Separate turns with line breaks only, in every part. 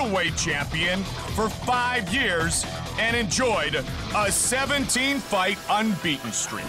middleweight champion for 5 years and enjoyed a 17-fight unbeaten streak.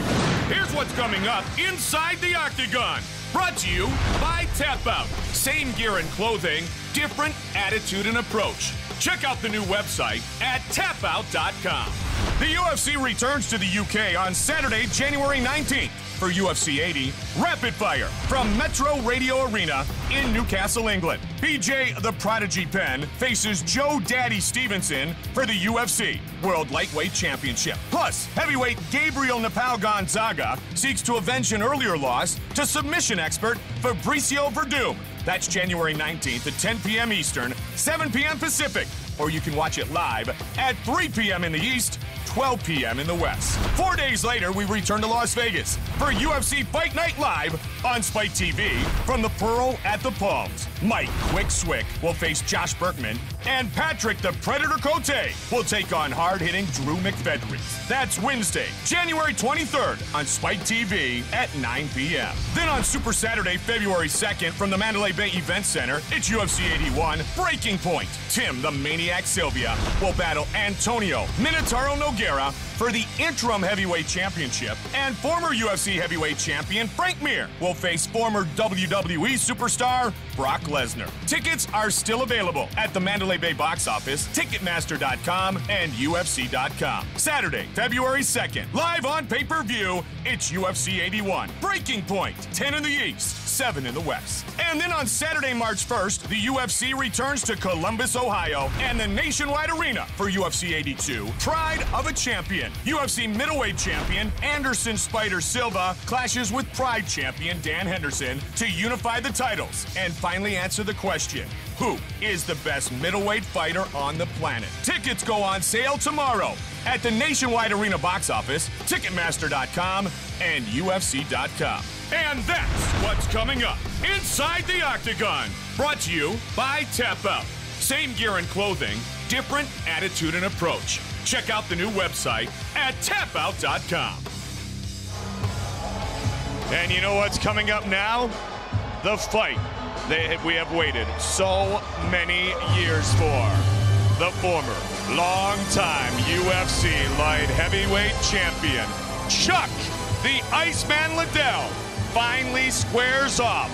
Here's what's coming up inside the Octagon. Brought to you by Tap Out. Same gear and clothing, different attitude and approach. Check out the new website at tapout.com. The UFC returns to the UK on Saturday, January 19th for UFC 80 Rapid Fire from Metro Radio Arena in Newcastle, England. BJ the Prodigy Penn faces Joe Daddy Stevenson for the UFC World Lightweight Championship. Plus, heavyweight Gabriel Napao Gonzaga seeks to avenge an earlier loss to submission expert Fabricio Verdum. That's January 19th at 10 p.m. Eastern, 7 p.m. Pacific. Or you can watch it live at 3 p.m. in the East, 12 p.m. in the West. 4 days later, we return to Las Vegas for UFC Fight Night Live on Spike TV from the Pearl at the Palms. Mike Quick Swick will face Josh Berkman, and Patrick the Predator Cote will take on hard-hitting Drew McFedry. That's Wednesday, January 23rd on Spike TV at 9 p.m. Then on Super Saturday, February 2nd from the Mandalay Bay Event Center, it's UFC 81 Breaking Point. Tim the Maniac Sylvia will battle Antonio Minotauro Nogueira for the interim heavyweight championship, and former UFC heavyweight champion Frank Mir will face former WWE superstar Brock Lesnar. Tickets are still available at the Mandalay Bay box office, Ticketmaster.com, and UFC.com. Saturday, February 2nd, live on pay-per-view, it's UFC 81 Breaking Point, 10 in the East, 7 in the West. And then on Saturday, March 1st, the UFC returns to Columbus, Ohio, and the Nationwide Arena for UFC 82 Pride of a Champion. UFC middleweight champion Anderson Spider Silva clashes with Pride champion Dan Henderson to unify the titles and finally answer the question, who is the best middleweight fighter on the planet? Tickets go on sale tomorrow at the Nationwide Arena box office, Ticketmaster.com, and UFC.com. And that's what's coming up inside the Octagon. Brought to you by Tap Out. Same gear and clothing, different attitude and approach. Check out the new website at tapout.com. And you know what's coming up now? The fight that we have waited so many years for. The former, long-time UFC light heavyweight champion, Chuck the Iceman Liddell, finally squares off